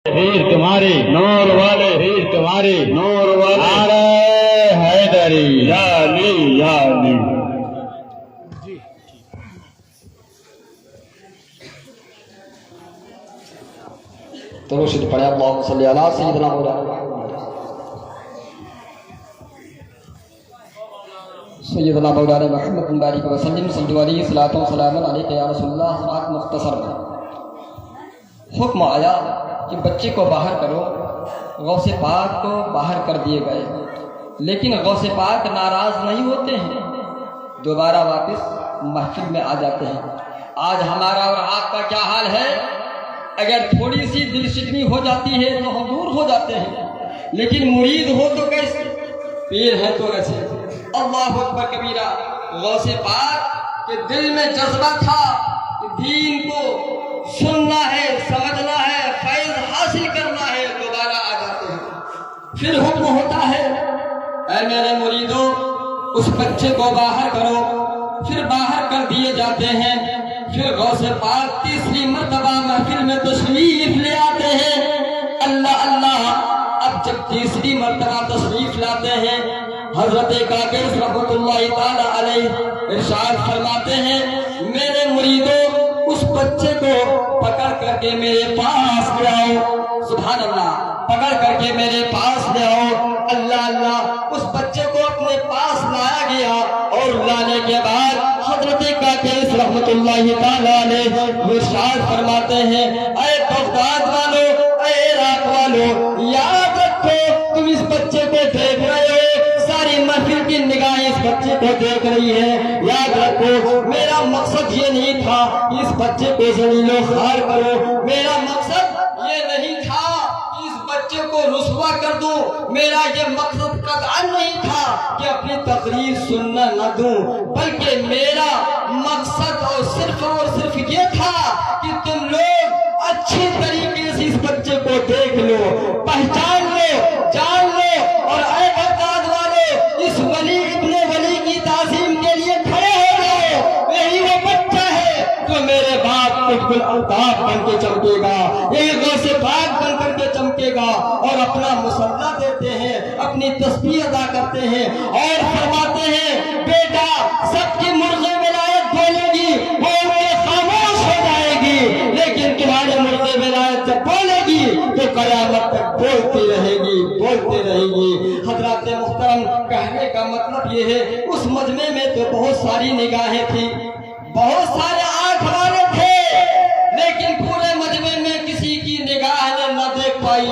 वीर तुम्हारे नूर वाले, वीर तुम्हारे नूर वाले, नारे हैदरी या अली या अली। तो मुर्शिद पढ़े अल्लाहुम्मा सल्ली अला सय्यिदिना मौलाना सय्यिदना मौलाना मुहम्मद बिन बारिक वसल्लम सल्लल्लाहु अलैहि सलातो सलामन अलैका या रसूलुल्लाह। हज़रात मुख्तसर में हुक्म आया कि बच्चे को बाहर करो। गौसे पाक को बाहर कर दिए गए, लेकिन गौसे पाक नाराज नहीं होते हैं, दोबारा वापस महफिल में आ जाते हैं। आज हमारा और आपका क्या हाल है? अगर थोड़ी सी दिल शिकनी हो जाती है तो हम दूर हो जाते हैं, लेकिन मुरीद हो तो कैसे, पीर है तो कैसे। अल्लाहु अकबर कबीरा। गौसे पाक के दिल में जज्बा था कि दीन को सुनना है, समझना है, फैज़ हासिल करना है, दोबारा आ जाते हैं। फिर हुक्म होता है, ऐ मेरे मुरीदों, उस बच्चे को बाहर करो। फिर बाहर कर दिए जाते हैं। फिर गौसे पाक तीसरी मर्तबा महफिल में तशरीफ ले आते हैं। अल्लाह अल्लाह। अब जब तीसरी मर्तबा तशरीफ लाते हैं, हजरत काकिर रहमतुल्लाहि ताला अलैह इरशाद फरमाते हैं, मेरे मुरीदों, उस बच्चे को पकड़ करके मेरे पास ले आओ। सुभान अल्लाह। पकड़ करके मेरे पास ले आओ। अल्लाह अल्लाह। उस बच्चे को अपने पास लाया गया और लाने के बाद हजरत काकिर रहमतुल्लाहि ताला अलैह इरशाद फरमाते हैं, ऐ बगदाद वालों, ऐ इराक वालों, याद रखो, तुम इस बच्चे को देख रहे हो, सारी महफिल की निगाहें इस बच्चे को देख रही है। याद रखो, मेरा मकसद ये नहीं था कि इस बच्चे को जलीलो खार करो। मेरा मकसद ये नहीं था कि इस बच्चे को रुसवा कर दूं। मेरा ये मकसद कतई नहीं था कि अपनी तकरीर सुनना न दूं, बल्कि मेरा मकसद और सिर्फ ये था कि तुम लोग अच्छी तरीके से इस बच्चे को देख लो, पहचान लो, जान लो, और ऐ बगदाद वाले, इस वली इब्ने वली की ताज़ीम के लिए खड़े हो जाओ। यही वो बच्चा है जो मेरे बाप कुतुबुल अल्ताफ बन के चमकेगा, यही गौसे पाक बन करके चमकेगा। और अपना मुसल्ला देते हैं, अपनी तस्बीह अदा करते हैं और फरमाते हैं, बेटा सबकी मुर्गे विलायत बोलेगी, वो उनके खामोश हो जाएगी, लेकिन तुम्हारे मुर्गे विलायत जब बोलेगी तो कयामत तक बोलती रहेगी, बोलती रहेगी। हजरात मुहतरम, कहने का मतलब ये है, उस मजमे में तो बहुत सारी निगाहें थी, बहुत सारे आंख वाले थे, लेकिन पूरे मजमे में किसी की निगाह ने न देख पाई,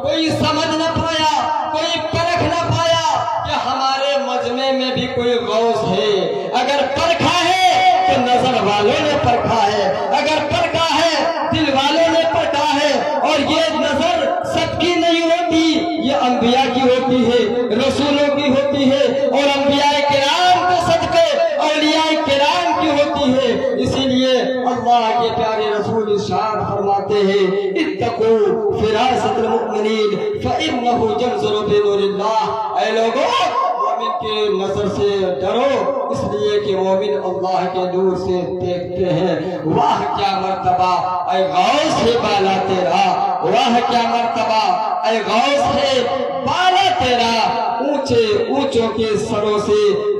कोई समझ न पाया, कोई परख न पाया कि हमारे मजमे में भी कोई गौस है। अगर परखा है तो नजर वालों ने परखा है, अगर परखा है दिल वालों ने परखा है। और ये नजर सबकी नहीं होती, ये अंबिया की होती है, रसूलों की होती है, और अंबिया किराम के सदके औलिया किराम की होती है। इसीलिए अल्लाह के प्यारे रसूल इरशाद फरमाते हैं, इत्तकू फिरासतल मुमिनीन फइन्नहु यंज़ुरु बिनूरिल्लाह। ऐ लोगों, मोमिन के नजर से डरो, इसलिए कि मोमिन अल्लाह के नूर से देखते हैं। वाह क्या मर्तबा ऐ गौस है बाला तेरा, वाह क्या मर्तबा ऐ गौस है बाला तेरा, ऊंचे ऊंचों के सरों से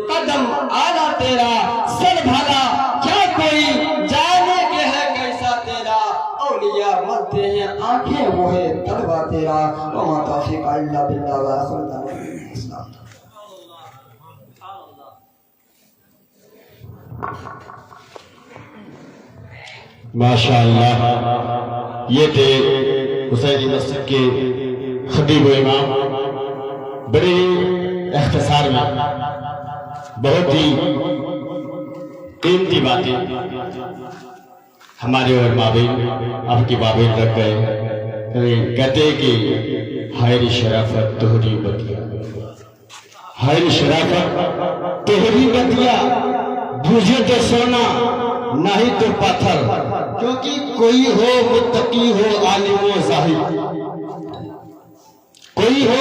कदम आला तेरा, सर भला क्या कोई जाने के है कैसा तेरा। औलिया मरते हैं, आंखें वो है तलवा तेरा। वमा तौफीक इल्ला बिल्लाह व आखिर दावाना। माशाअल्लाह, ये थे हुसैनी मस्जिद के खतीब व इमाम, बड़े इख्तिसार में बहुत ही कीमती बातें हमारे और माबेन आपकी बाबेन रख गए। कहते कि हाय शराफत तोहरी बतिया, हाय शराफत तोहरी बतिया, बुझे तो सोना नहीं तो पत्थर, क्योंकि कोई हो मुत्तकी हो आलिम व ज़ाहिद, कोई हो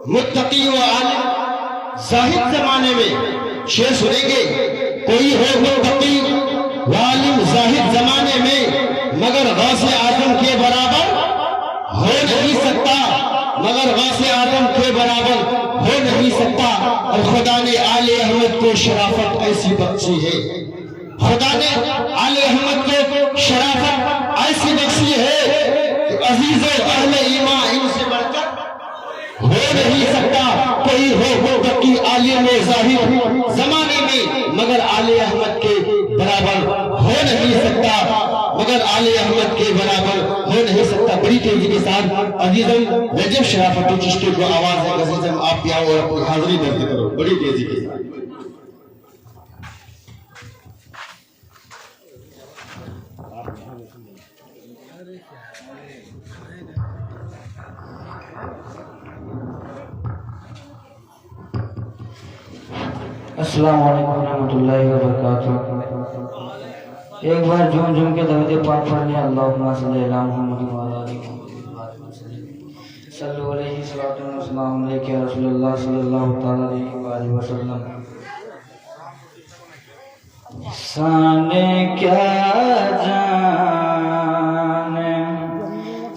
मुत्तकी व आलिम ज़ाहिद जमाने में शेर सुनेंगे, कोई हो मुत्तकी व आलिम ज़ाहिद जमाने में मगर गौसे आजम के बराबर हो नहीं सकता, मगर गौसे आजम के बराबर हो नहीं सकता। और खुदा ने आले अहमद को शराफत ऐसी बख्शी है, खुदा ने आले अहमद को शराफत ऐसी बख्शी है कि अजीजों अहले ईमान इनसे बढ़कर हो नहीं सकता कोई हो बल्कि आलिम ज़ाहिर जमाने में, मगर आले अहमद के बराबर हो नहीं सकता, मगर आले अहमद के बराबर हो नहीं सकता। बड़ी तेजी के साथ अजीजम रजब शराफत चिश्ती को आवाज है, अजीजम आप भी आओ और अपनी हाजिरी दर्ज करो बड़ी तेजी के साथ। अस्सलामु अलैकुम रहमतुल्लाहि व बरकातुहू। एक बार झूम झूम के दरूद पाक पढ़ लिया, अल्लाहुम्मा सल्ली अला मुहम्मद व अला आलि मुहम्मद सल्लल्लाहु अलैहि वसल्लम या रसूलुल्लाह सल्लल्लाहु तआला अलैहि वसल्लम। साने क्या जाने,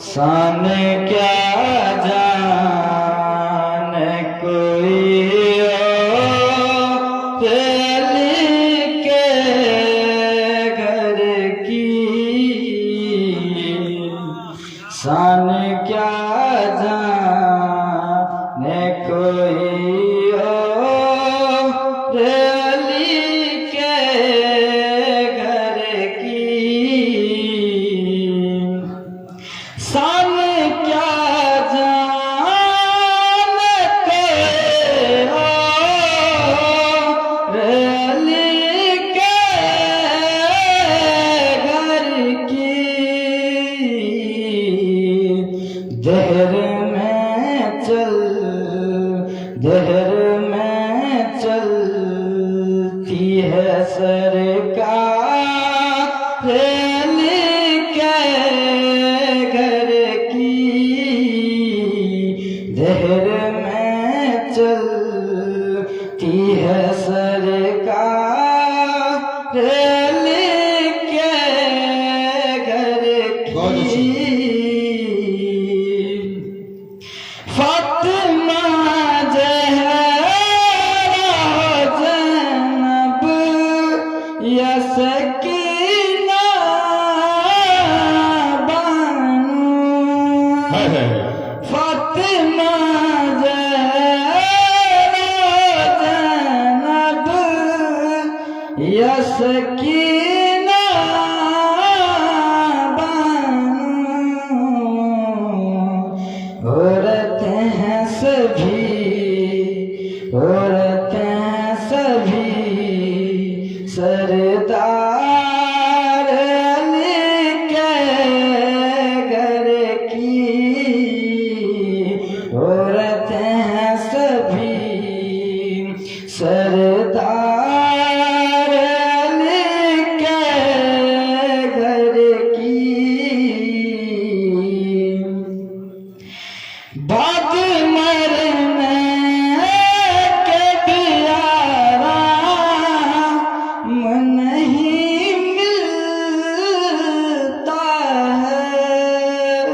साने क्या जाने कोई शान क्या जाने कोई और अली के घर की, शान क्या जाने कोई और अली के घर की। दहर में चल, दहर में चलती है सरकार अली के घर की, दहर में चलती है सरकार अली के घर की। फातिमा ज़हरा ज़ैनब या सकीना बानू, फातिमा ज़हरा ज़ैनब या सकीना बानू, औरतें हैं सभी, औरतें हैं सभी सरदार अली के घर की, औरतें हैं सभी सरदार अली के घर की। बाद मरने के भी आराम नहीं मिलता है,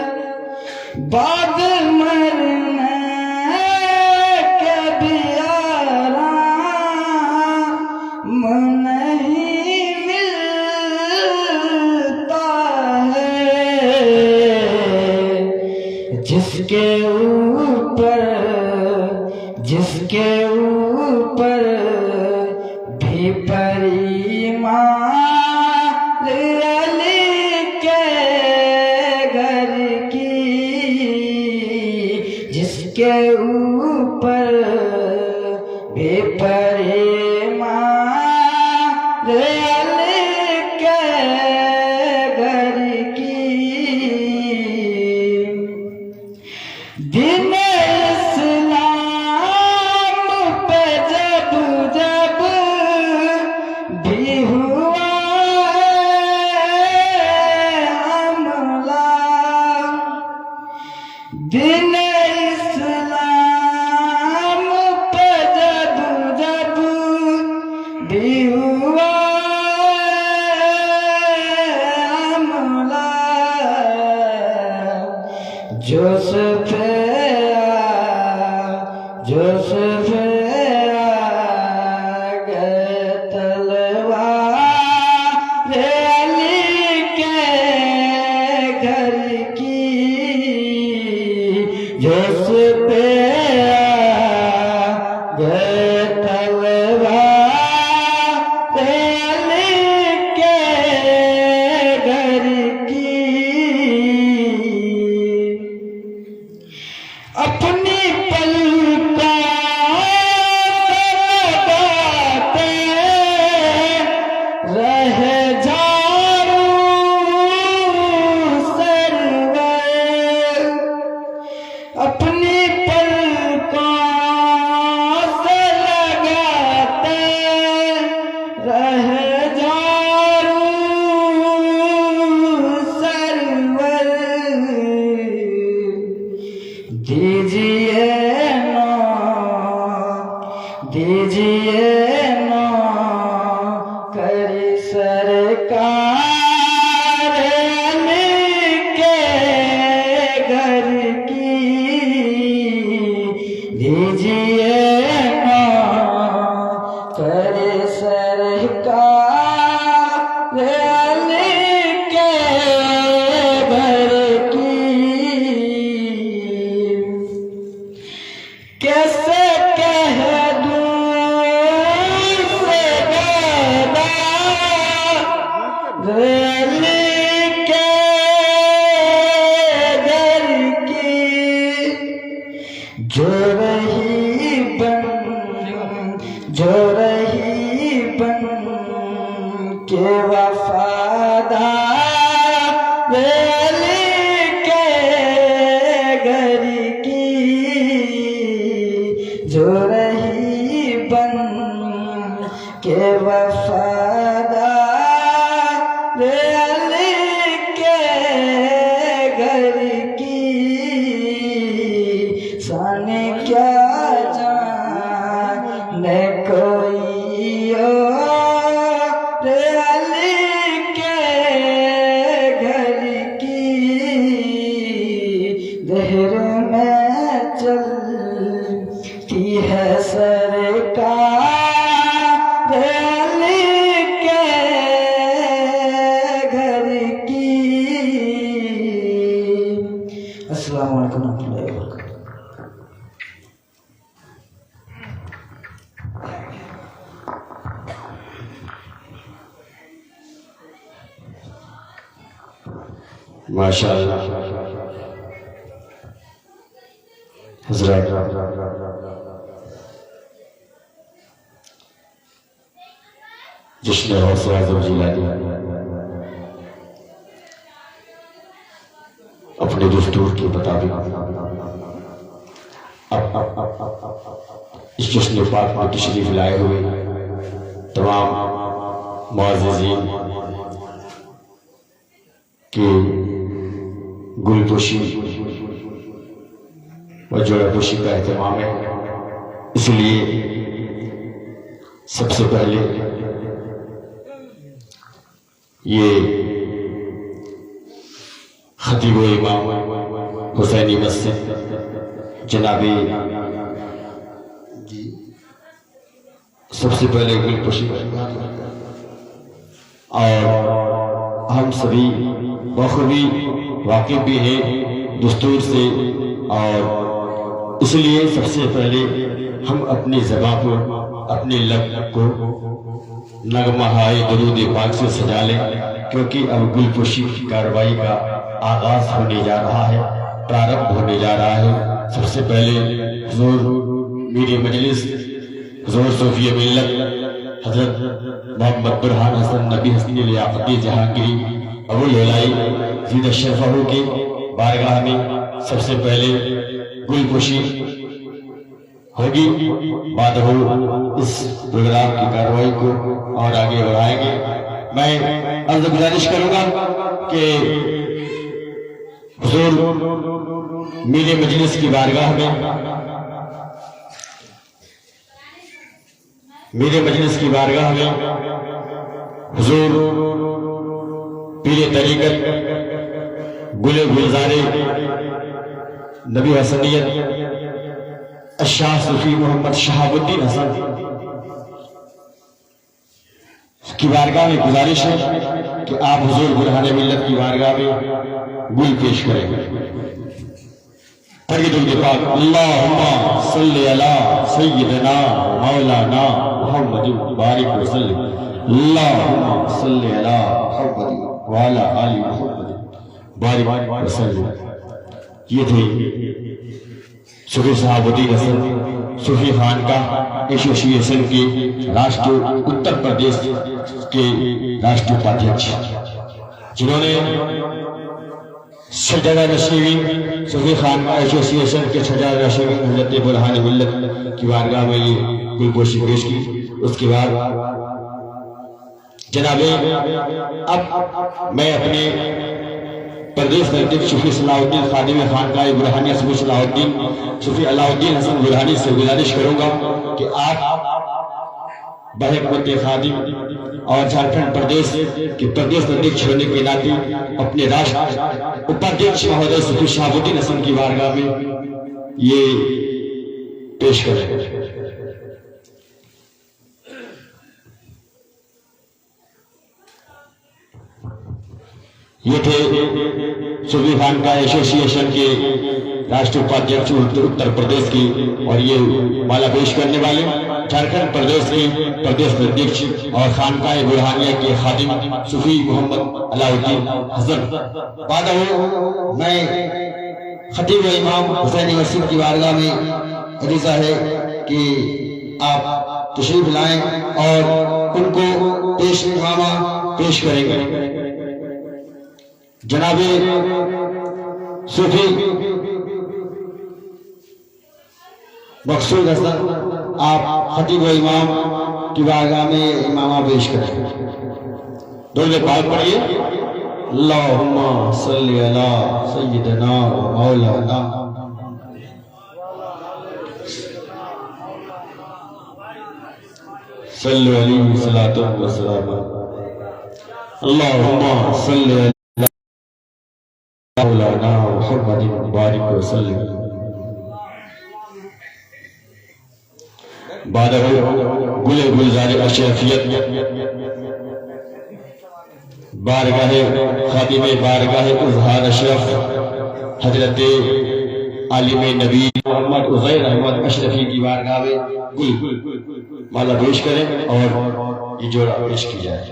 बाद मरने के भी आराम नहीं मिलता है। जिसके ऊपर, जिसके ऊपर भी परिमाण अली के घर की, जिसके ऊपर भी परिमाण अली के घर की। दिन इस्लाम पे जब जब भी हुआ हमला, दिन इस्लाम पे जब जब भी हुआ हमला, माशाअल्लाह हज़रत जिसने हौसला जिलानी अपने दस्तूर के मुताबिक इस जश्न पाक में तशरीफ लाए हुए तमाम मुअज़्ज़िज़ीन की गुलपोशी और जोड़ापोशी का एहतमाम है। इसलिए सबसे पहले ये खतीब व इमाम हुसैनी मस्जिद जनाबी सबसे पहले गुलपोशी और हम सभी बखूबी वाकिफ भी हैं दस्तूर से, और इसलिए सबसे पहले हम अपनी ज़बान को अपने लब को नगमा-ए दरूद पाक से सजा लें, क्योंकि अब गुलपोशी की कार्रवाई का आगाज होने जा रहा है, प्रारंभ होने जा रहा है। सबसे पहले हुजूर मेरी मजलिस हुजूर सूफी मिल्लत हजरत मोहम्मद बुरहान हसन नबी हसनी लियाकती जहांगीरी अबुल उलाई ज़ीद शरफ़हू के बारगाह में सबसे पहले गुलपोशी होगी। बाद हो इस प्रोग्राम की कार्रवाई को और आगे बढ़ाएंगे। मैं अर्ज़ गुजारिश करूंगा कि हुजूर मेरे मजलिस की बारगाह में मेरे मजलिस की बारगाह में हुजूर पीरे तरीक़त गुले गुलजारे नबी हसनियत शाह सूफी मोहम्मद शहाबुद्दीन हसन की बारगाह में गुजारिश है कि आप हुजूर बुरहान मिल्लत की बारगाह में गुल पेश करें। अल्लाहुम्मा सल्ली अला सय्यिदना मौलाना मुहम्मद बारिक वसल्लम। अल्लाहुम्मा सल्ली अला मुहम्मद व अला आलि मुहम्मद बारिक वसल्लम। ये थे सूफी शहाबुद्दीन हसन सूफी खानकाह एसोसिएशन के राष्ट्रीय उत्तर प्रदेश के राष्ट्रीय उपाध्यक्ष, जिन्होंने सजादा नशीवीन सूफी खानकाह एसोसिएशन के सजादा नशीवीन हज़रत बुरहान मिल्लत की बारगाह में ये गुलपोशी पेश की। उसके बाद जनाबे अब मैं अपने प्रदेश अध्यक्ष सूफी सलाहुद्दीन खादिम खानकाह बुरहानिया सूफी सलाहुद्दीन सूफी अलाउद्दीन हसन बुरहानी से गुजारिश करूंगा कि आप बहकमत खादिम और झारखंड प्रदेश के प्रदेश अध्यक्ष होने के नाते अपने राष्ट्र उपाध्यक्ष महोदय सूफी शहाबुद्दीन हसन की बारगाह में ये पेश करें। ये थे सूफी खानकाह एसोसिएशन के राष्ट्रीय उपाध्यक्ष उत्तर प्रदेश की, और ये माला पेश करने वाले झारखंड प्रदेश के प्रदेश अध्यक्ष और खानकाह बुरहानिया के खादिम सूफी मोहम्मद अलाउद्दीन हसन। बाद मैं खतीब इमाम हुसैनी मस्जिद की बारगाह में अरीजा है कि आप तशरीफ लाएं और उनको पेश इमामा पेश करेंगे। जनाबे सूफी मकसूद हसन आप खतीब इमाम की बारगाह में इमामा पेश करें। दोनों पाक पढ़िए। अल्लाहुम्मा सल्ली अला सय्यिदना मौलाना सल्लु अलैहि सलातो व सलाम। अल्लाहुम्मा सल्ली अला मौलाना मुहम्मद बारिक वसल्लम। बाद गुले गुलजारे अशरफियत बारगाह खादिम बारगाह उज़हार अशरफ हजरत आलिम नबी मोहम्मद उज़ैर अहमद अशरफी की बारगाह में गुल माला पेश करें और ये जोड़ा पेश की जाए।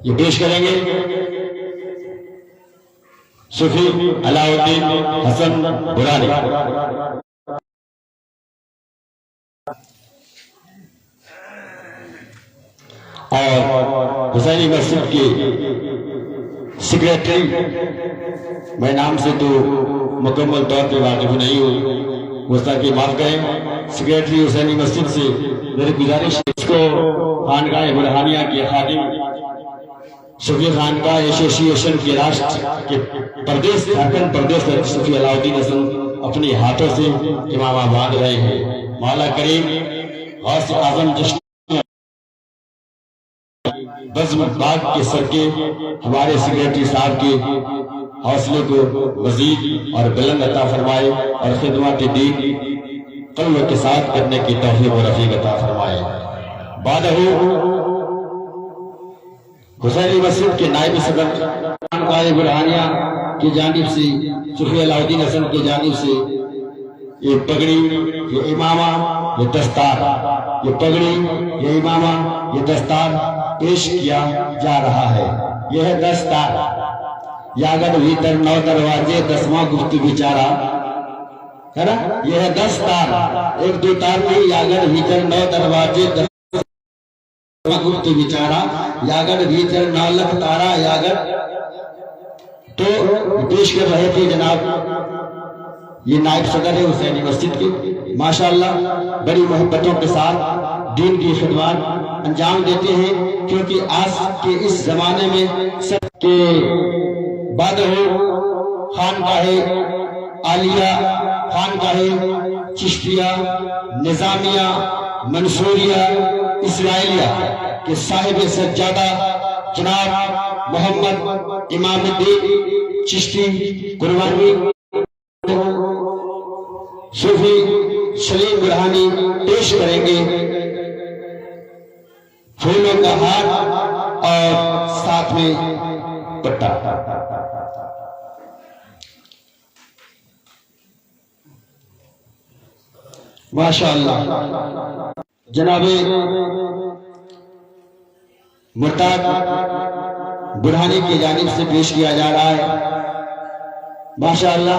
ये पेश करेंगे सूफी अलाउद्दीन हसन बुरहानी। और हुसैनी मस्जिद के सेक्रेटरी, मैं नाम से तो मुकम्मल तौर पे वाकिफ नहीं हूँ, गुस्सा की माफ करें। सेक्रेटरी हुसैनी मस्जिद से मेरी गुजारिश है, इसको खानकाह बुरहानिया के खादिम सूफी खानकाह एसोसिएशन के राष्ट्र के प्रदेश झारखंड प्रदेश सूफी अलाउद्दीन हसन अपने हाथों से इमामा बांध रहे हैं। मौला करीम गौस आजम जश्न बज़्म बाग के सरके हमारे सेक्रेटरी साहब के हौसले को मजीद और बुलंद अता फरमाए और खिदमत दीन क़ल्ब के साथ करने की तौफीक और रफ़ीक अता फरमाए। बादहू हुसैनी मस्जिद के नायब सदर खानकाह बुरहानिया की जानिब से सूफी अलाउद्दीन हसन की जानिब से ये पगड़ी, ये इमामा, ये दस्तार, ये पगड़ी, ये इमामा, ये दस्तार पेश किया जा रहा है। यह दस्तार यागन भीतर 9 दरवाजे 10वां गुप्त विचारा है ना। यह दस्तार एक दो तार नहीं, यागन भीतर 9 दरवाजे 10वां गुप्त विचारा, यागन भीतर 9 लख तारा यागन। तो पेश कर रहे थे जनाब ये नायब सदर है हुसैनी मस्जिद के, माशाअल्लाह बड़ी मोहब्बतों के साथ दीन की खिदमत अंजाम देते हैं, क्योंकि आज के इस जमाने में सबके बाद खानकाह आलिया, खानकाह चिश्तिया, निजामिया, मंसूरिया, इस्राइलिया के साहिब सज्जादा जनाब मोहम्मद इमामुद्दीन चिश्ती कुर्बानी, सूफी सलीम बुरहानी पेश करेंगे फूलों का हार और साथ में पट्टा। माशाअल्लाह जनाबे मुर्ताद बुरहानी की जानिब से पेश किया जा रहा है। माशाअल्लाह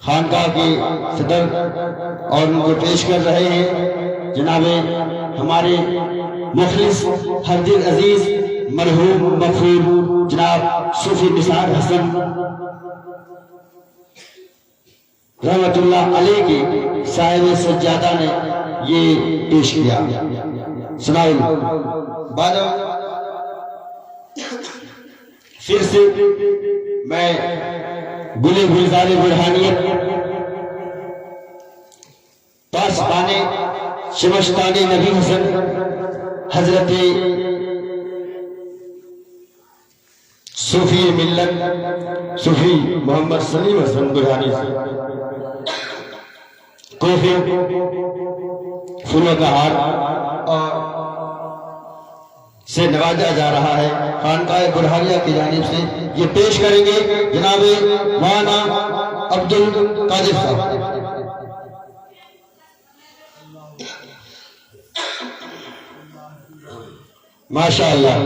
खानकाह के सदर और उनको पेश कर रहे हैं जनाबे हमारे मुखलिस हरदिल अजीज मरहूम मगफूर जनाब सूफी निसार हसन रहमतुल्लाह अलैह के साहिब सज्जादा ने ये पेश किया। सुनाइए बाद फिर से मैं गुले गुलजारे बुरहानियत पासबाने शिमस्ताने नबी हसन हजरत सूफी मिल्लत सूफी मोहम्मद सलीम हसन बुरहानी को फूलों का हार और से नवाजा जा रहा है। खानकाह बुरहानिया की जानिब से ये पेश करेंगे जनाबे मौलाना अब्दुल कादिर साहब। माशाअल्लाह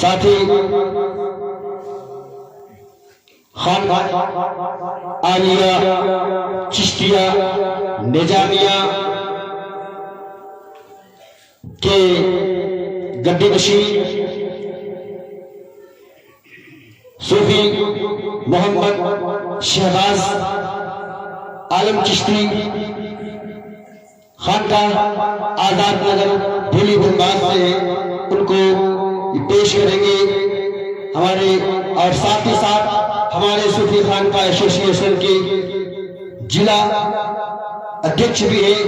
साथी खानकाह आलिया चिश्तिया निजामिया के गद्दी नशीं सूफी मोहम्मद शहबाज आलम चिश्ती खानकाह आजाद नगर भूली बंगाल से उनको पेश करेंगे हमारे, और साथ ही साथ हमारे सूफी खानकाह एसोसिएशन के जिला अध्यक्ष भी हैं,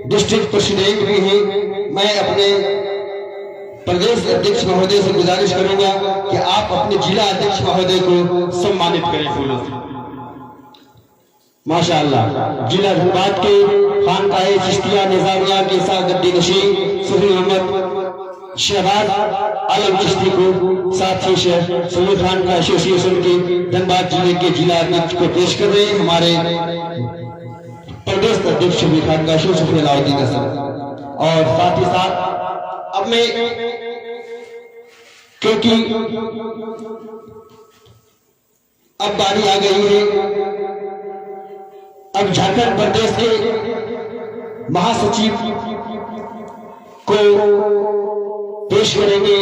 डिस्ट्रिक्ट प्रेसिडेंट भी हैं। मैं अपने प्रदेश अध्यक्ष महोदय से गुजारिश करूंगा कि आप अपने जिला अध्यक्ष महोदय को सम्मानित करें फूलों से। माशाअल्लाह जिला धनबाद के खानकाह चिश्तिया निजामिया के साथ गद्दी नशीं सूफी मोहम्मद शहबाज आलम चिश्ती को साथ ही सूफी खानकाह एसोसिएशन के धनबाद जिले के जिला अध्यक्ष को पेश कर रहे हैं हमारे प्रदेश अध्यक्ष सूफी खानकाह सूफी अलाउद्दीन हसन। और साथ ही साथ अब मैं क्योंकि अब बारी आ गई है, अब झारखंड प्रदेश के महासचिव को पेश करेंगे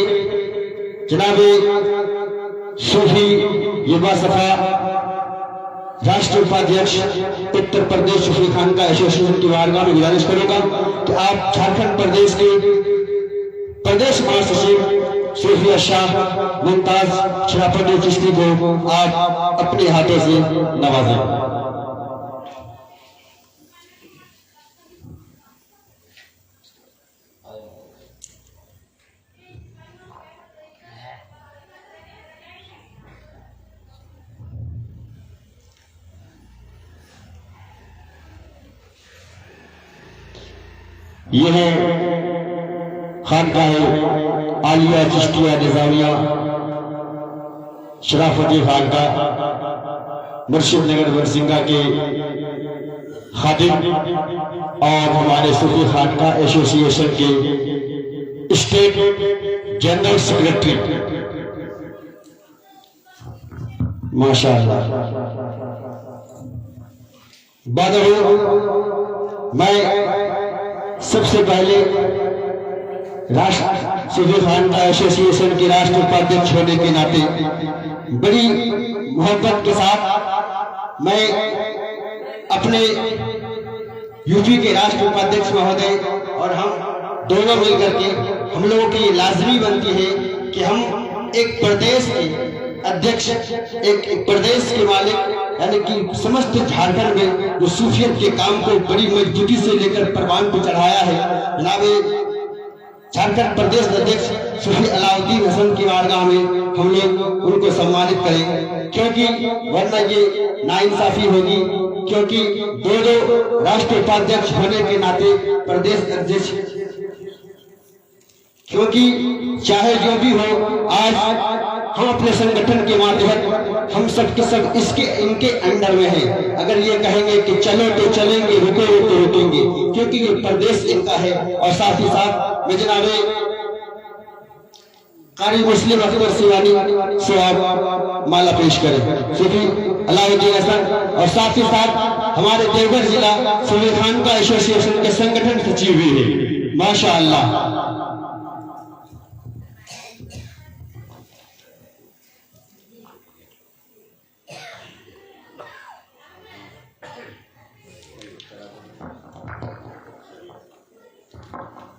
जनाबे सूफी युवा सफा राष्ट्रीय उपाध्यक्ष उत्तर प्रदेश सूफी खानकाह एसोसिएशन की वारगाह में गुजारिश करूंगा कि आप झारखंड प्रदेश के प्रदेश महासचिव सूफी शाह मुमताज शराफत चिश्ती को आप अपने हाथों से नवाजें। ये है खानकाह आलिया चिश्तिया निजामिया शराफती खानकाह मुर्शिद नगर बरसिंगा के खादिम और हमारे सूफी खानकाह एसोसिएशन के स्टेट जनरल सेक्रेटरी। माशाअल्लाह मैं सबसे पहले सूफी खानकाह एसोसिएशन के राष्ट्रीय उपाध्यक्ष होने के नाते बड़ी मोहब्बत के साथ मैं अपने यूपी के राष्ट्रीय उपाध्यक्ष महोदय और हम दोनों मिलकर के हम लोगों की ये लाजमी बनती है कि हम एक प्रदेश के अध्यक्ष, एक प्रदेश के मालिक, यानी कि समस्त झारखंड में जो सूफियत के काम को बड़ी मजबूती से लेकर परवान पर चढ़ाया है, जनाब झारखंड प्रदेश अध्यक्ष सूफी अलाउद्दीन हसन की बारगाह में हम लोग उनको सम्मानित करें, क्योंकि वरना ये नाइंसाफी होगी, क्योंकि दो राष्ट्रीय उपाध्यक्ष होने के नाते प्रदेश अध्यक्ष, क्योंकि चाहे जो भी हो, आज हम अपने संगठन के माध्यम हम सब के सब इसके इनके अंडर में हैं। अगर ये कहेंगे कि चलो तो चलेंगे, रुको तो रुकेंगे, क्योंकि ये प्रदेश इनका है। और साथ ही साथ मैं जनाबे कारी मुस्लिम अकबर सिवानी से आप माला पेश करें, सूफी अलाउद्दीन हसन, और साथ ही साथ हमारे देवघर जिला सूफी खानका एसोसिएशन के संगठन सचिव भी है, माशाअल्लाह।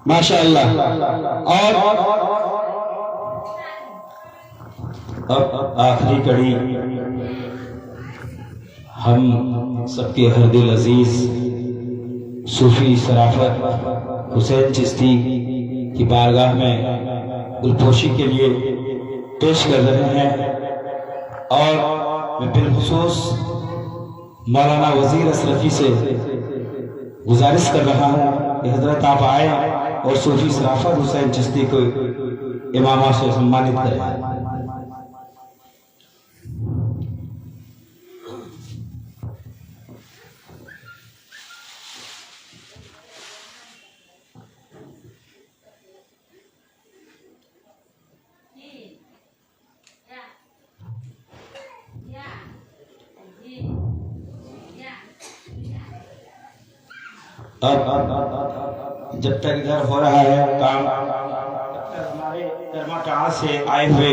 माशाअल्लाह। और अब आखिरी कड़ी हम सबके हर दिल अजीज सूफी शराफत हुसैन चिश्ती की बारगाह में गुलपोशी के लिए पेश कर रहे हैं। और मैं बिलखुसूस मौलाना वजीर असरफी से गुजारिश कर रहा हूँ कि हजरत आप आए और सूफी शराफत हुसैन चिश्ती को इमामा से सम्मानित करें। अब जब तक इधर हो रहा है काम, तब तक हमारे कर्माटाड़ से आए हुए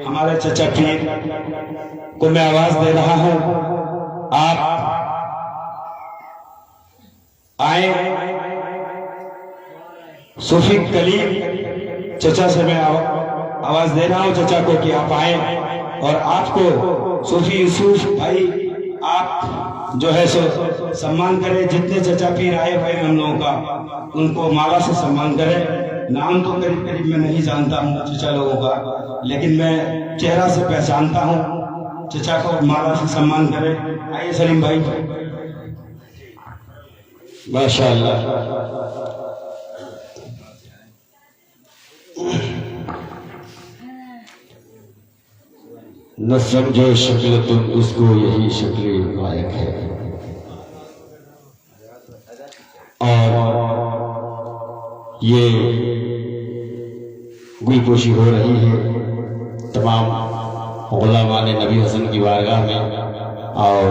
हमारे चचा पीर को मैं आवाज दे रहा हूं, आप आए। सूफी कलीम चचा से मैं आवाज दे रहा हूं चचा को कि आप आए, और आपको सूफी यूसुफ भाई आप जो है सो सम्मान करें। जितने चचा पीर आए हुए हम लोगों का, उनको माला से सम्मान करें। नाम तो करीब करीब मैं नहीं जानता हूँ चचा लोगों का, लेकिन मैं चेहरा से पहचानता हूँ। चचा को माला से सम्मान करें। आइए सलीम भाई। माशाअल्लाह। न समझो शक्ल तुम उसको, यही शक्ल गायक है। और ये गुलपोशी हो रही है तमाम गुलामान नबी हसन की बारगाह में। और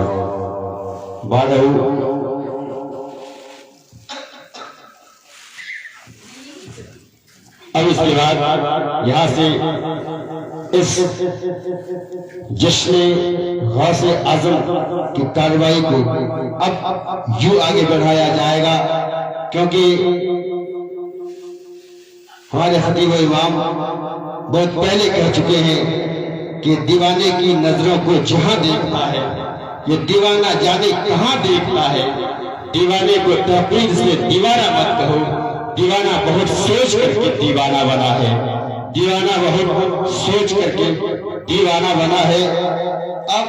बादहू अब इसके बाद यहाँ से इस जश्न गौसे आजम की कार्रवाई को अब यूं आगे बढ़ाया जाएगा, क्योंकि हमारे खतीब इमाम बहुत पहले कह चुके हैं कि दीवाने की नजरों को जहां देखता है, ये दीवाना जाने कहां देखता है। दीवाने को तहकीर से दीवाना मत कहो, दीवाना बहुत सोच करके दीवाना बना है। दीवाना बहुत सोच करके दीवाना बना है। अब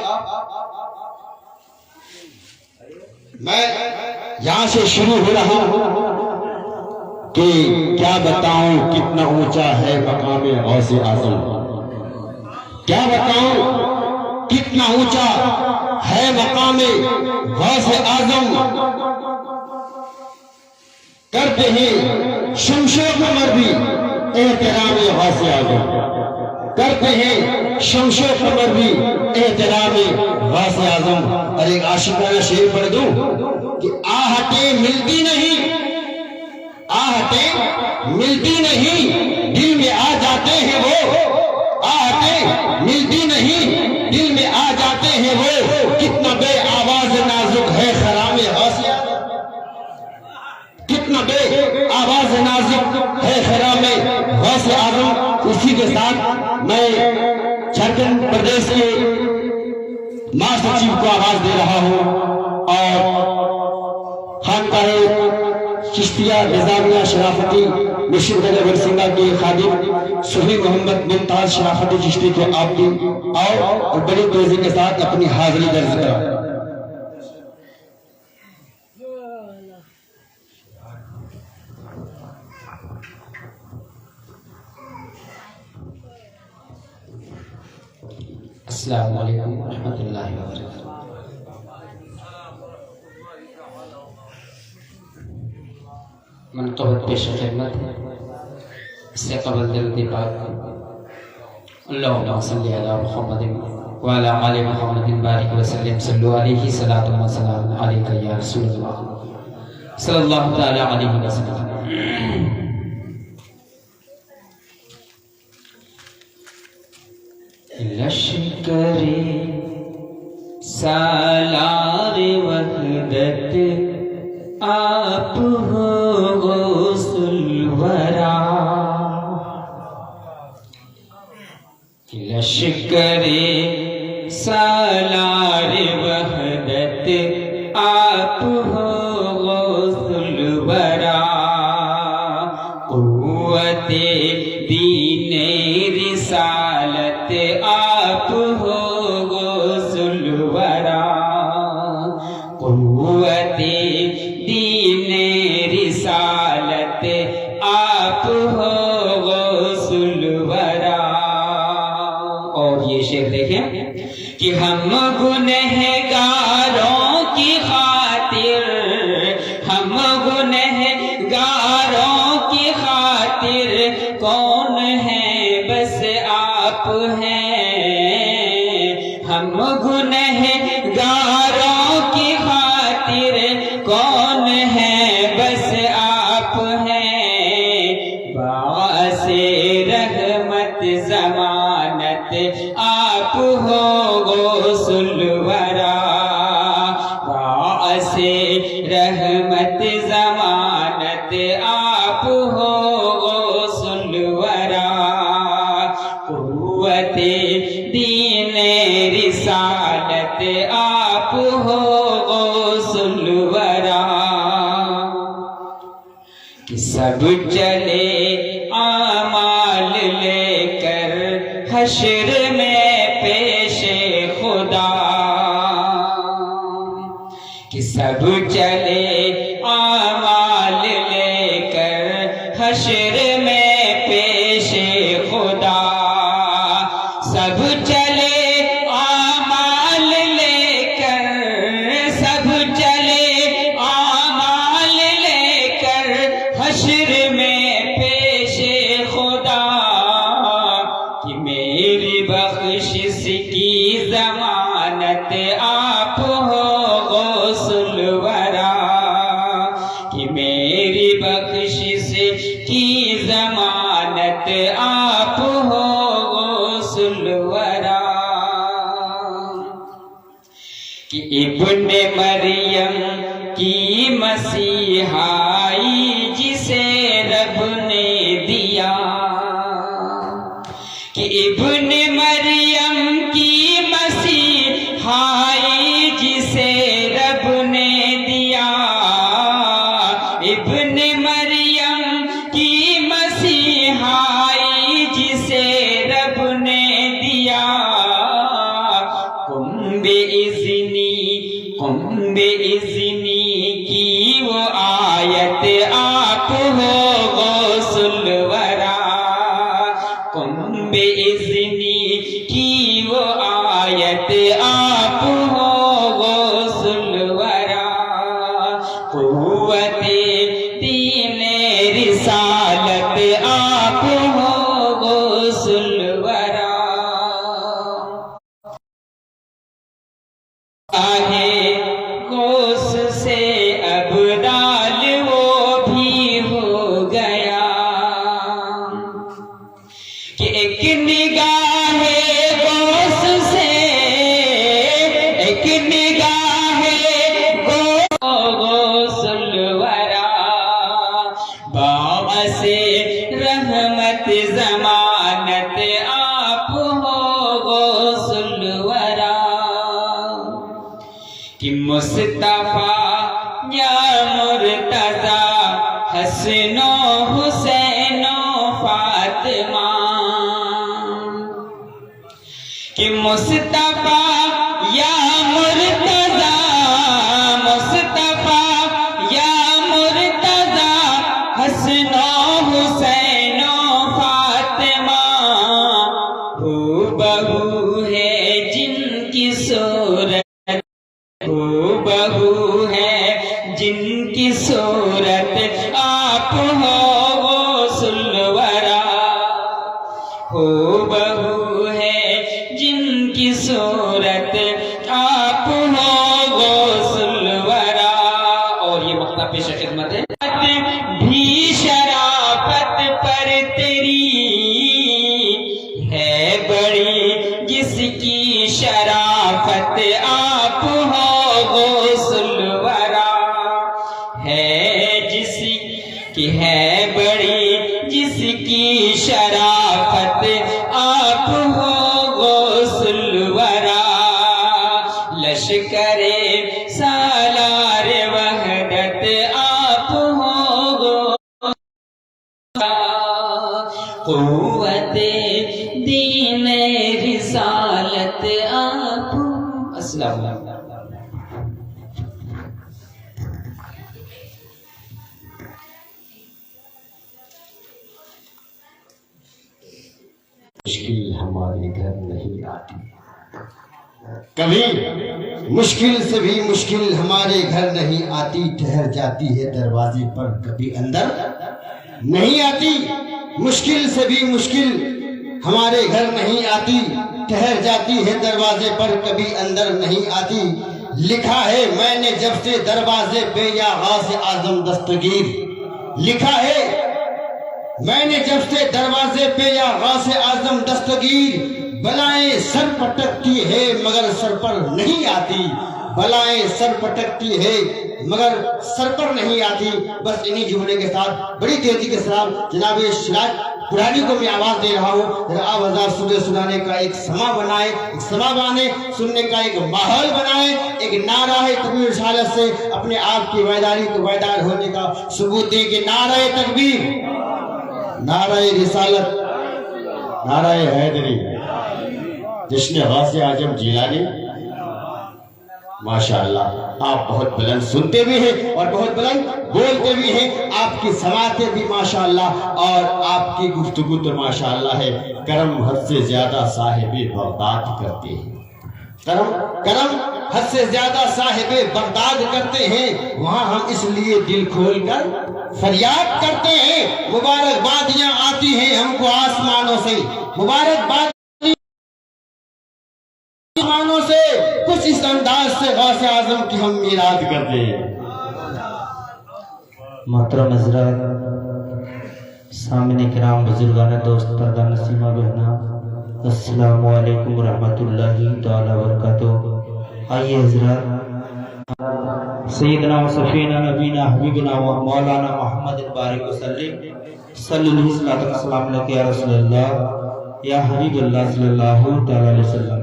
मैं यहां से शुरू हो रहा हूं कि क्या बताऊं कितना ऊंचा है मकामे गौसे आजम। क्या बताऊं कितना ऊंचा है मकामे गौसे आजम। करते हैं शमशो कमर भी एहतराम गौसे आजम। करते हैं शमशो कमर भी एहतराम गौसे आजम। और एक आशिकाना शेर पढ़ दूं कि आहटे मिलती नहीं, आहटे मिलती नहीं, दिल में आ जाते हैं वो। आहटे मिलती नहीं, दिल में आ जाते हैं वो। कितना बे आवाज नाजुक है खरामे गौसे आजम। कितना बे आवाज नाजुक है खरामे गौसे आजम। इसी के साथ मैं झारखंड प्रदेश के महासचिव को आवाज दे रहा हूं और खानकाहे चिश्तिया निजामिया शराफती मुर्शिदनगर बरसिंगा के खादिम सुफी मोहम्मद मुमताज शराफती चिश्ती को आप भी आओ और बड़ी तेजी के साथ अपनी हाजिरी दर्ज कराओ। अस्सलामु अलैकुम रहमतुल्लाहि व बरकातहू। मनक़बत पेश खिदमत है, इससे कबल दरूद पाक अल्लाहुम्मा सल्ली अला मुहम्मदिन व अला आलि मुहम्मदिन बारिक व सल्लिम सल्लु अलैहि सलातु व सलाम अलैका या रसूलल्लाह सल्लल्लाहु तआला अलैहि वसल्लम। लश्करे सालार वहदत आप हो गौसुल वरा। लश्करे सालार वहदत आप हो गौसुल वरा। कुव्वते दीने रिसालत आप हो गौसुल वरा। कुव्वते दीने रिसालत आप हो गौसुल वरा। और ये शेर देखें कि हम गुनहगारों की खातिर, हम गुनहगारों की खातिर कौन है बस आप हैं। हम गुनहगारों की खातिर कौन है बस आप हैं। बासे रहमत ज़मानत आप हो गौसुल वरा। बासे रहमत ज़मानत आप हो गौसुल वरा। कुव्वते दीने रिसालत आप हो गौसुल वरा। कि सब चले आमाल लेकर हश्र में पेशे खुदा। कि सब चले आमाल लेकर हश्र में पेशे खुदा। सब चले आमाल लेकर, सब चले आमाल लेकर हश्र में पेशे खुदा। कि मेरी बख्शिश की ज़मानत आप हो गौसुल वरा। कि मेरी बख्शिश की ज़मानत आप हो गौसुल वरा। कि इब्ने मरियम की मसीहाई जिसे रब ने दिया। कि इब्ने मरियम की मसीहाई जिसे रब ने दिया। इब्ने मरियम की मसीहाई जिसे रब ने दिया। कुंबे इज़्नी की वो आयत आप हो गौसुल वरा। कुंबे इज़्नी की वो आयत आप हो गौसुल वरा। कुव्वते दीने रिसालत आप हो गौसुल वरा। आहे गौस से अबदाल वो भी हो गया। कि एक निगाह गौस से, एक निगाह गौसुल वरा। बासे रहमत ज़मानत आप हो मुस्तफा या मुर्तजा हसनो हुसैनो फातिमा कि मुस्तफा या मुर्तजा मुस्तफा या मुर्तजा हसनो हुसैनो फातिमा हूबहू है जिनकी सूरत हूबहू है जिनकी सूरत आप हो गौसुलवरा हूबहू है जिनकी सूरत आप हो गौसुलवरा। और ये मक्ता पेश खिदमत है भी शराफत पर तेरी है बड़ी जिसकी शराफत आप हो गौसुलवरा है जिसकी है बड़ी जिसकी शराफत आप हो गौसुलवरा। लश्करे सालार वहदत आप हो क़ुव्वते दीन रिसालत आप। अस्सलाम वालेकुम। मुश्किल हमारे घर नहीं आती, कभी मुश्किल से भी मुश्किल हमारे घर नहीं आती, ठहर जाती है दरवाजे पर कभी अंदर नहीं आती। मुश्किल से भी मुश्किल हमारे घर नहीं आती, ठहर जाती है दरवाजे पर कभी अंदर नहीं आती। लिखा है मैंने जब से दरवाजे पे या गाज़ आज़म दस्तगीर, लिखा है मैंने जब से दरवाजे पे या गाज़ आज़म दस्तगीर, बलाएं सर पटकती है मगर सर पर नहीं आती, बलाएं सर पटकती है मगर सर पर नहीं आती। बस इन्हीं जुमले के साथ बड़ी तेजी के साथ जनाब सिराज पुरानी को मैं आवाज दे रहा हूँ। आप हजार सुने सुनाने का एक समा बनाए, एक समा बने, सुनने का एक माहौल बनाए, एक नारा है तकबीर रिसालत से अपने आप की वैदारी को वैदार होने का सबूत दे कि नारा तकबीर, नारा रिसालत, नारा हैदरी, जिसने गौसे आजम जिलानी। माशाअल्लाह आप बहुत बुलंद सुनते भी हैं और बहुत बुलंद बोलते भी हैं, आपकी समातें भी माशाअल्लाह और आपकी गुफ्तगू तो माशाअल्लाह है। करम हद से ज्यादा साहिबे बगदाद करते हैं, करम हद से ज्यादा साहिबे बगदाद करते हैं। वहाँ हम इसलिए दिल खोल कर फरियाद करते हैं। मुबारकबादियाँ आती हैं हमको आसमानों से, मुबारकबाद आसमानों से, कुछ इस अंदाज से गौसे आजम की हम मीराद करते हैं। मोहतरम हज़रात, सामने किराम, बुजुर्गाना दोस्त, पर्दा नसीमा बहना, अस्सलामु अलैकुम रहमतुल्लाहि तआला बरकातुहू। आइए हज़रात, सैयदना व सफीना नबीना हबीबना व मौलाना मोहम्मद बारिक सल्लल्लाहु अलैहि या रसूलल्लाह या हबीबल्लाह सल्लल्लाहु तआला अलैहि वसल्लम।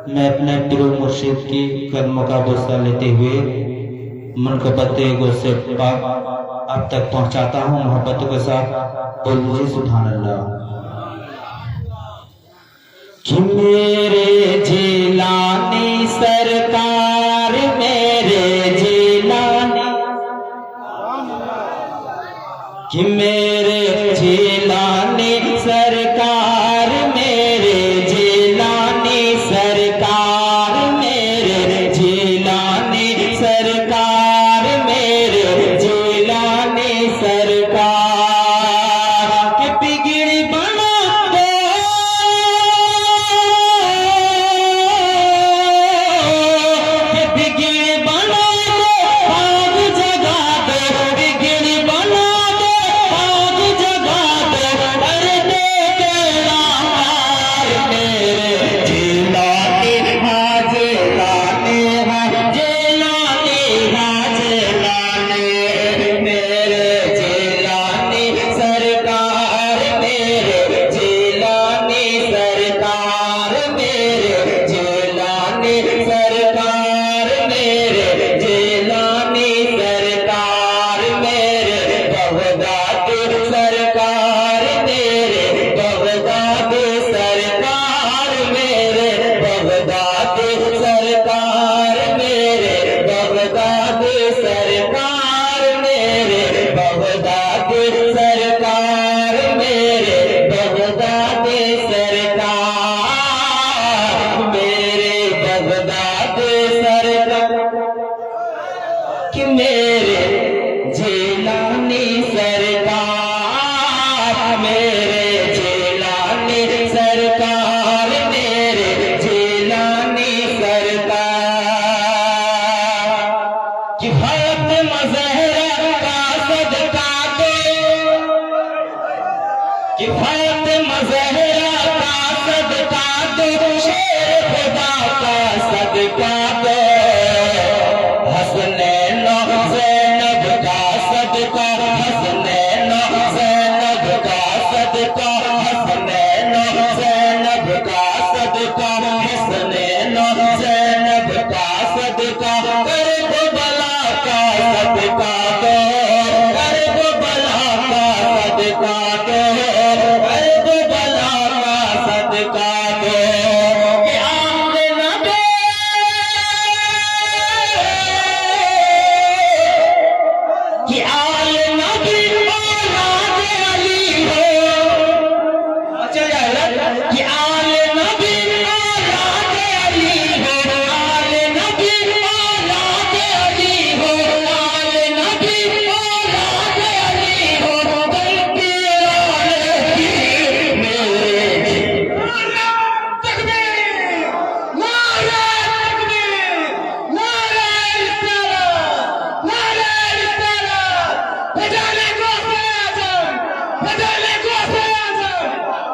मैं अपने पीर मुर्शिद की कदमों का बोसा लेते हुए मुनकबत गोसे पाक अब तक पहुंचाता हूँ मोहब्बतों के साथ। बोल मुझे सुभान अल्लाह। कि मेरे जिलानी सरकार, मेरे जिलानी, कि मेरे जिलानी सरकार, मेरे जिलानी सरकार, मेरे जिलानी सरकार, मेरे जिलानी सरकार, कि बिगड़ी बना दो फातिमा ज़हरा का सदका दो, शेर खुदा का सदका दो, हसनैन ज़ैनब का सदका, हसनैन ज़ैनब का सदका, हसनैन ज़ैनब का सदका, हसनैन ज़ैनब का सदका, करबला का सदका दो, करबला का सदका दो, करबला का सदका दो। कि आमद नबी, कि आल नबी औलाद अली हो, चल जाएगा, कि आल नबी औलाद अली हो, आल नबी औलाद अली हो, आल नबी औलाद अली हो, गलती वाले मेरे तकबीर, नारे तकबीर, नारे रिसालत, नारे रिसालत, बजाने को आज़म, बजाने को आज़म,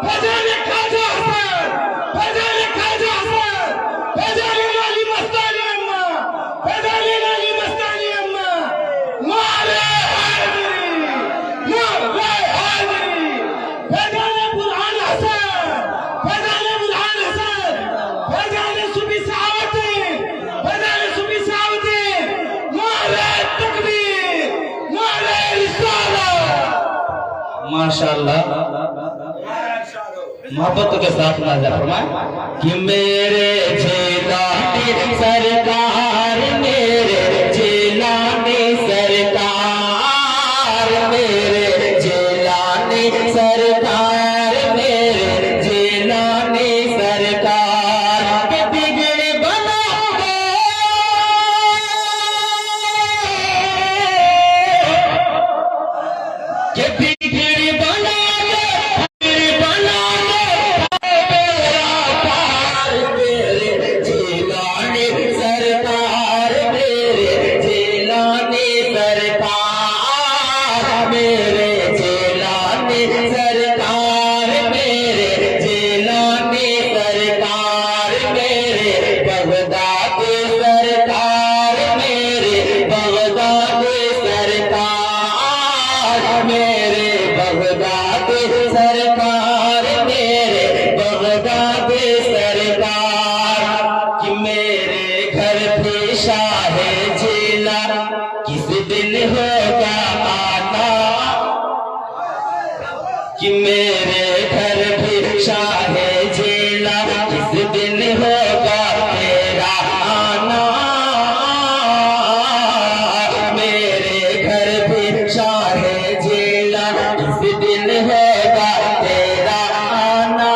बजाने ख्वाजा हसन, बजाने ख्वाजा हसन, बजाने वाली मस्तानी अम्मा, बजाने वाली मस्तानी अम्मा, नारे हैदरी, नारे हैदरी, बजाने बुरहान हसन, बजाने बुरहान हसन, बजाने सुबी सहावती, बजाने सुबी सहावती, नारे तकबीर, नारे रिसालत। माशाअल्लाह, मोहब्बत के साथ नाज़ फरमाए कि मेरे जिलानी सरकार, मेरे जिलानी सरकार, मेरे जिलानी सरकार, मेरे जिलानी सरकार, के बिगड़े बना दो, के बिगड़े बना दो, बना दो मेरा पार, मेरे जिलानी सरकार, मेरे जिलानी सरकार, मेरे जिलानी सरकार, मेरे जिलानी सरकार, मेरे बगदाद सरकार, मेरे बगदाद सरकार, मेरे बगदाद सरकार, मेरे बगदाद सरकार, कि मेरे घर पे शाह जिला किस दिन होगा आना, कि मेरे घर पे शाह जिला किस दिन होगा तेरा आना, मेरे घर पे शाह जिला किस दिन होगा तेरा आना,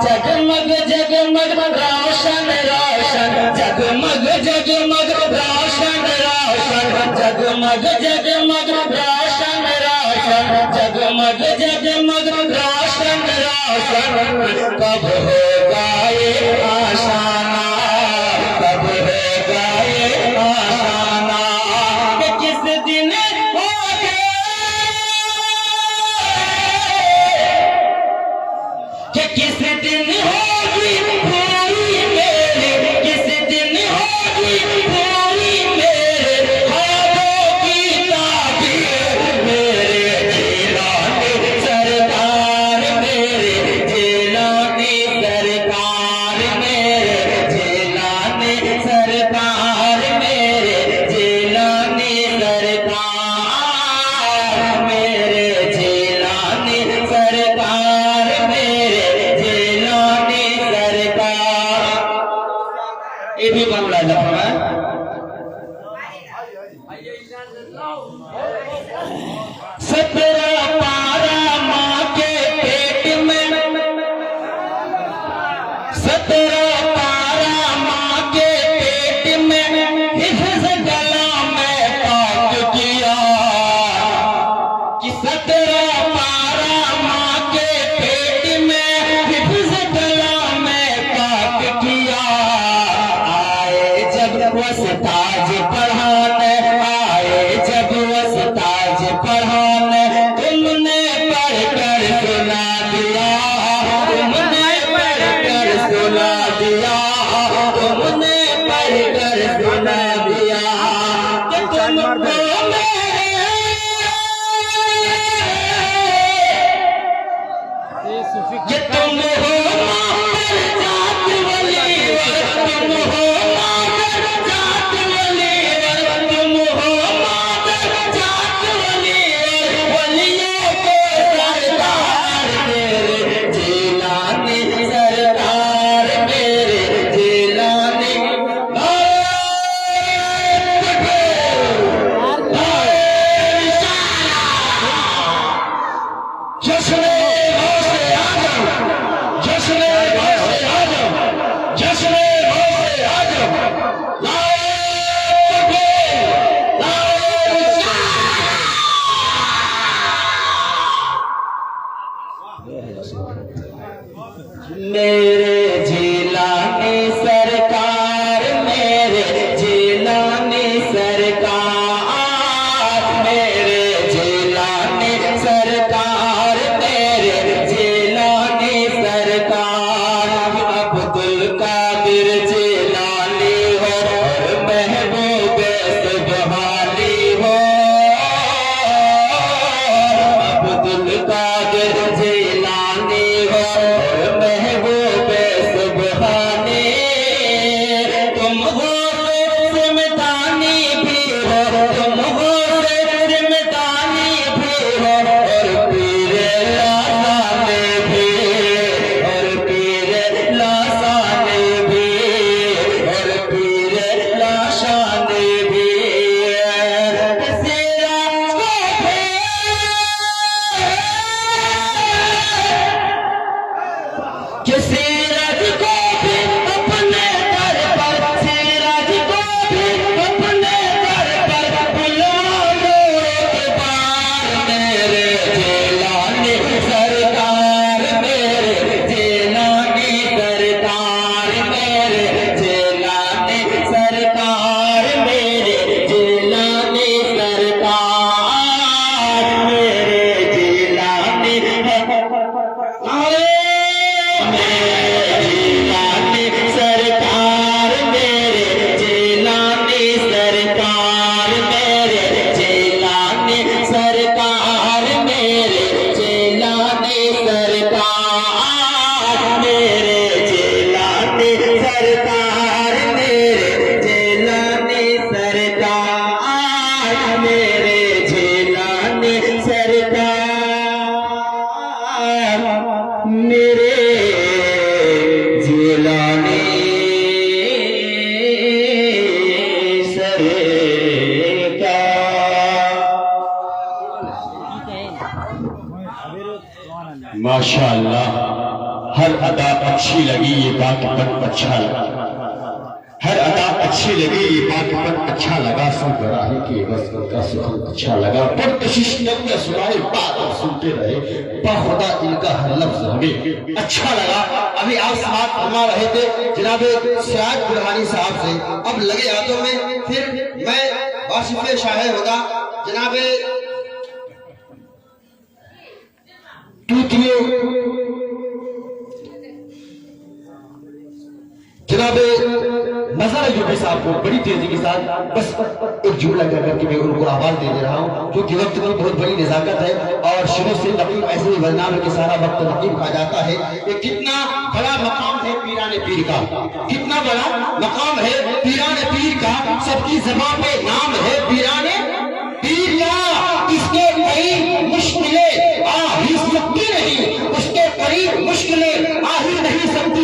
जगमग जगमग रोशन रोशन, जगमग जगमग रोशन रोशन, जगमग जगमग रोशन रोशन, जगमग जगमग रोशन रोशन, कब होगा ये आशाना, कब होगा ये आशाना, कि किस दिन होगा, कि किस दिन होगी पूरी मेरे, किस दिन होगी पूरी मेरे ख्वाबों की ताबीर, मेरे जिलानी सरकार, मेरे जिलानी सरकार, मेरे जिलानी सरकार, मेरे जिलानी सरकार, मेरे जिलानी सरकार, मेरे जिलानी ये तुम हो मादर जात वली तुम हो मादर जात वली तुम हो मादर जात वली वलियों के सरदार मेरे जिलानी सरदार मेरे जिलानी मेरे जिलानी सरकार मेरे जिलानी सरकार मेरे जिलानी सरकार मेरे जिलानी सरकार अब्दुल कादिर जिलानी हो महबूब सुबहानी हो अब्दुल कादिर जिलानी हो महबूब सुबहानी तुम हो सिमतानी भी हो तुम हो सिमतानी भी हो और पीर लासाने भी और पीर लासाने भी और पीर लाशाने भी सेरा को कि सीरज को भी अपने दर पर सीरज को भी अपने दर पर बुला लो एक बार मेरे जिलानी सरकार मेरे जिलानी सरकार मेरे जिलानी सरकार मेरे जिलानी सरकार मेरे जिलानी जिलानी सरकार मेरे जिलानी सरकार मेरे जिलानी सरकार मेरे जिलानी सरकार मेरे जिलानी सरकार मेरे जिलानी सरकार मेरे जिलानी सरकार मेरे जिलानी सरकार माशाअल्लाह, हर अदा अच्छी लगी, ये बाकीपन अच्छा लगा। हर अदा अच्छी लगी, ये बाकीपन अच्छा लगा। सब गराहे की बस का सुखम अच्छा लगा। पर कशिश नब्या सुनाए बात और सुनते रहे, बाखुदा इनका हर लफ्ज हमें अच्छा लगा। अभी आप समाप्त फरमा रहे थे जनाबे सिराज बुरहानी साहब से, अब लगे हाथों में फिर मैं वासिफ शाह होगा जनाबे टूटिए जनाबे नजर यूपी साहब को बड़ी तेजी के साथ बस एक जुमला करके मैं उनको आवाज दे रहा हूँ, क्योंकि वक्त की बहुत बड़ी नजाकत है और शुरू से नकीब ऐसे ही बदनाम है कि सारा वक्त नकीब खा जाता है। ये कितना बड़ा मकाम है पीराने पीर का, कितना बड़ा मकाम है पीराने पीर का। सबकी ज़बान पे नाम है पीराने पीर का। इसके कई मुश्किलें आ ही सकती नहीं, उसके करीब मुश्किलें आ ही नहीं सकती।